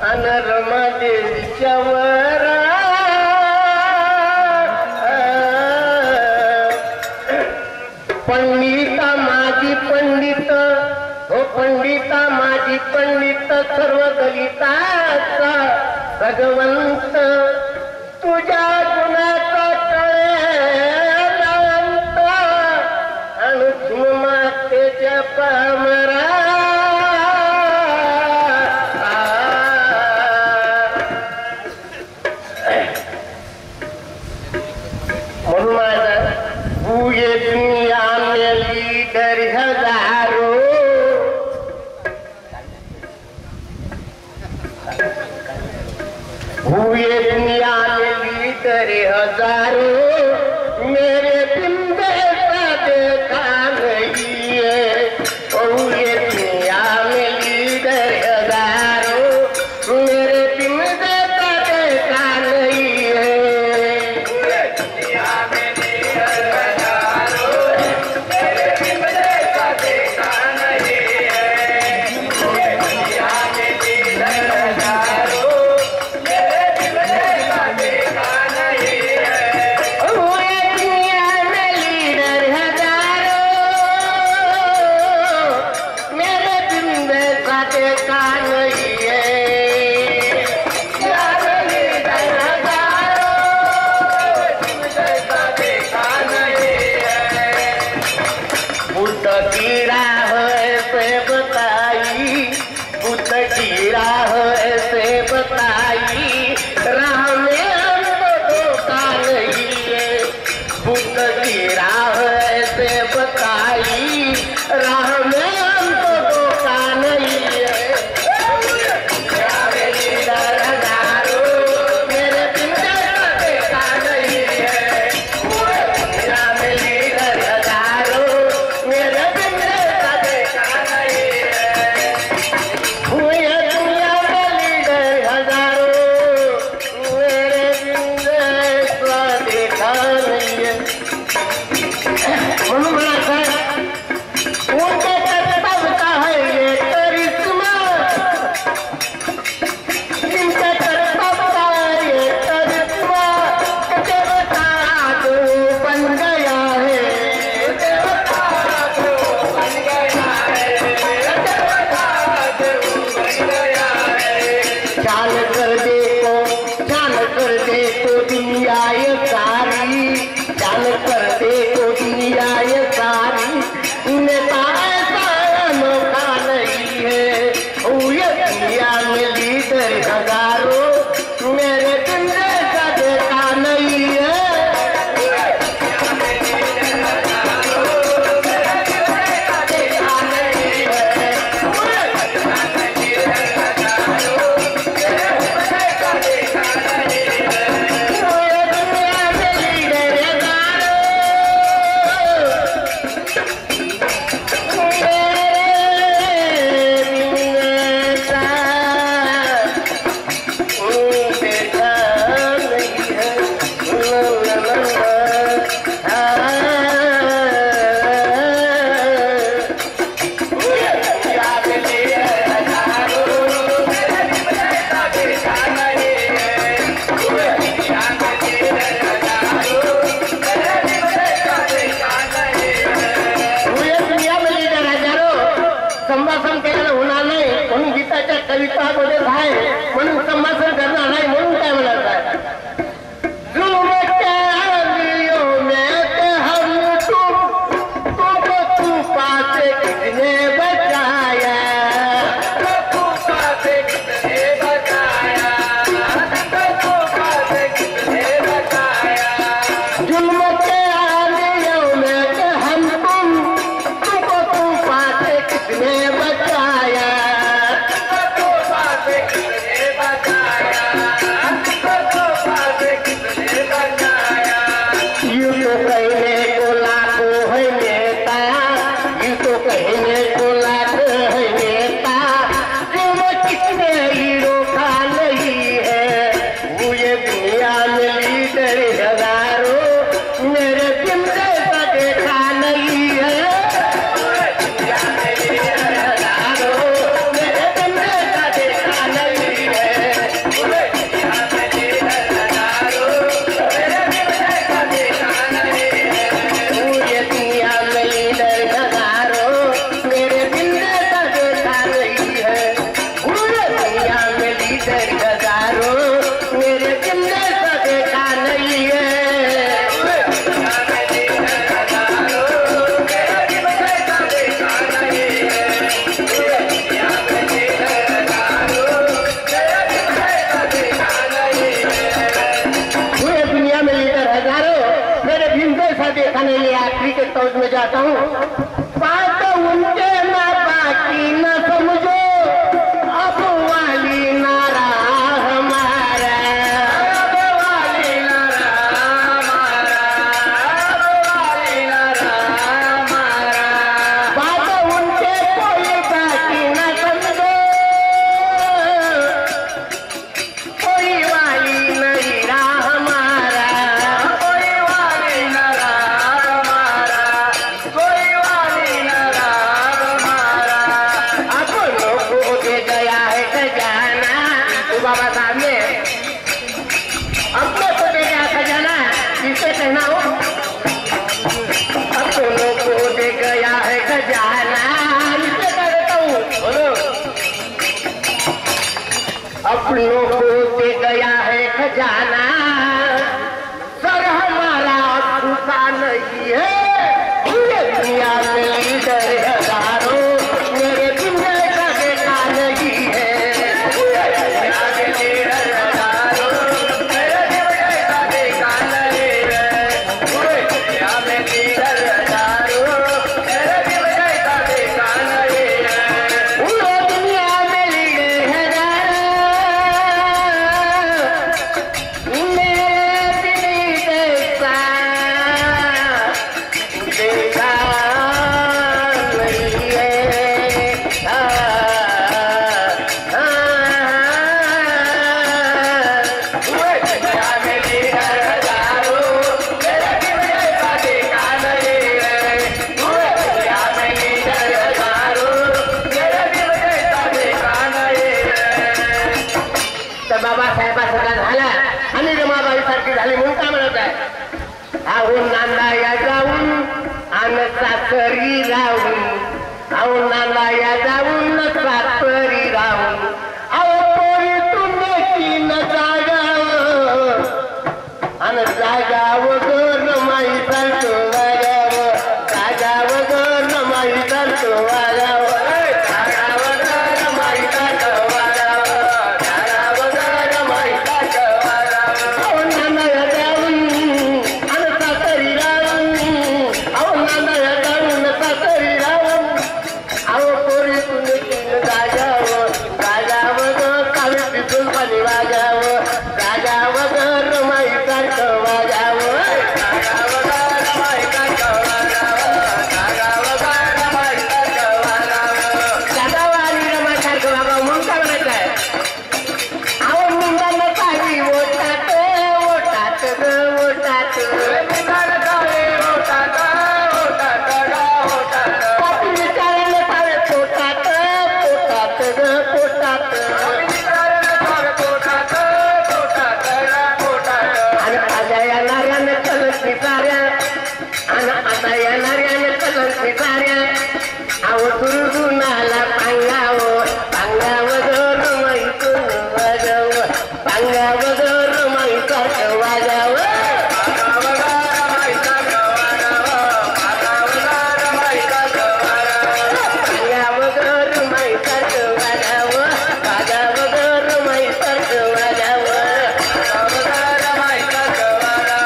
अनरमा देवीच्या वर पंडिता माझी पंडित हो पंडिता माझी पंडित सर्व दलिताचा भगवंत तुझ्या गुणाचा कळेलांत आणि धुमातेच्या पामरा म्हणून माझा भूये दुनिया मेली दर हजारो भूये दुनिया मेली दर हजारो मेरे बिंदे का देखा नहीं है भूये दुनिया मेली दर हजारो मेरे बिंदे का देखा नहीं है बचाया मैं जाता हूँ। बात उनके ना बाकी न समझो, अब वाली नारा हमारा, अब वाली नारा हमारा, अब वाली नारा हमारा। बात उनके कोई बाकी न समझो, कोई वाली नहीं रहा हमारा, कोई वाली न रहा हमारा, कोई वाली न रहा हमारा। अपनों को दे गया है खजाना, तो बाबा साहब ने अपने को दे गया खजाना, किसे कहना हो? अपनों को दे गया है खजाना, इसे कहता हूँ। बोलो, अपनों को दे गया है खजाना, सर हमारा छूटा नहीं है। पूरे दुनिया में लीडर हजारों, मेरे दुनिया का देखा नहीं है। पूरे दुनिया में लीडर हजारों, मेरे दुनिया का देखा नहीं है। पूरे दुनिया में लीडर हजारों, मेरे दुनिया का देखा नहीं है। पूरे दुनिया में लीडर हजारों, बाबासाहेबासारखा झाला आणि रमाबाई सारखी झाली म्हणून काय म्हणत आहे? आहो नांदाया जाऊन आणि सासरी राहून, आहो नांदाया जाऊन सासरी राहून, आहो पोरी तुम्ही तीन जागाव आणि जागा वगैर रमाई चालतो वागाव, जागा वगैर रमाई चालतो वागाव, जागा वगैर रमाई चालतो वागाव, जागा वगैर रमाई चालतो वागाव. अहो नांदाया जाऊन आणि सासरी राहून, अहो नांदाया जाऊन सासरी राहून, अहो पोरी तुम्ही तीन जागाव, जागा वगैर काळी पिसून पाणी वागाव, जागा वगैर रमाई चालतो वागाव, जागा वगैर रमाई चालतो वागाव, जागा वगैर रमाई चालतो वागाव. जागावाली रमाई सारखं वागाव म्हणून काय म्हणायचं आहे? अहो मुंडाला पाहिजे ओटात ओटात ग ओटात, मुंडाला पाहिजे ओटात ओटात ग ओटात, पापी विचारायला पाहिजे पोटात पोटात ग पोटात, पापी विचारायला पाहिजे पोटात पोटात ग पोटात. आणि आता येणाऱ्याने कलंकी साऱ्या, आणि आता येणाऱ्याने कलंकी साऱ्या, अहो दुर्गुणाला पांगाव पांगाव ग रमाईतून वाजाव, पांगाव ग रमाईसारखं वाजाव, पांगाव ग रमाईसारखं वाजाव, पांगाव ग रमाईसारखं वाजाव, पांगाव ग रमाईसारखं वाजाव, पांगाव ग रमाईसारखं वाजाव, पांगाव ग रमाईसारखं वाजाव,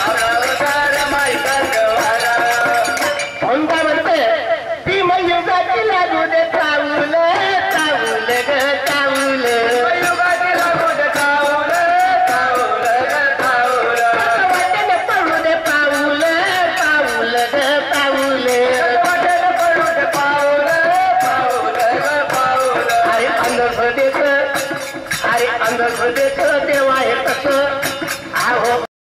पांगाव ग रमाईसारखं वाजाव. म्हणता म्हणते ती मयुगाची लागू दे चावल चावल ग चावल, मयुगाची लागू दे चावल चावल ग चावल, वाटेने पडू दे पाऊल पाऊल ग पाऊल, वाटेने पडू दे पाऊल पाऊल ग पाऊल. अरे आंध्र प्रदेश, अरे आंध्र प्रदेश देवा हे कसं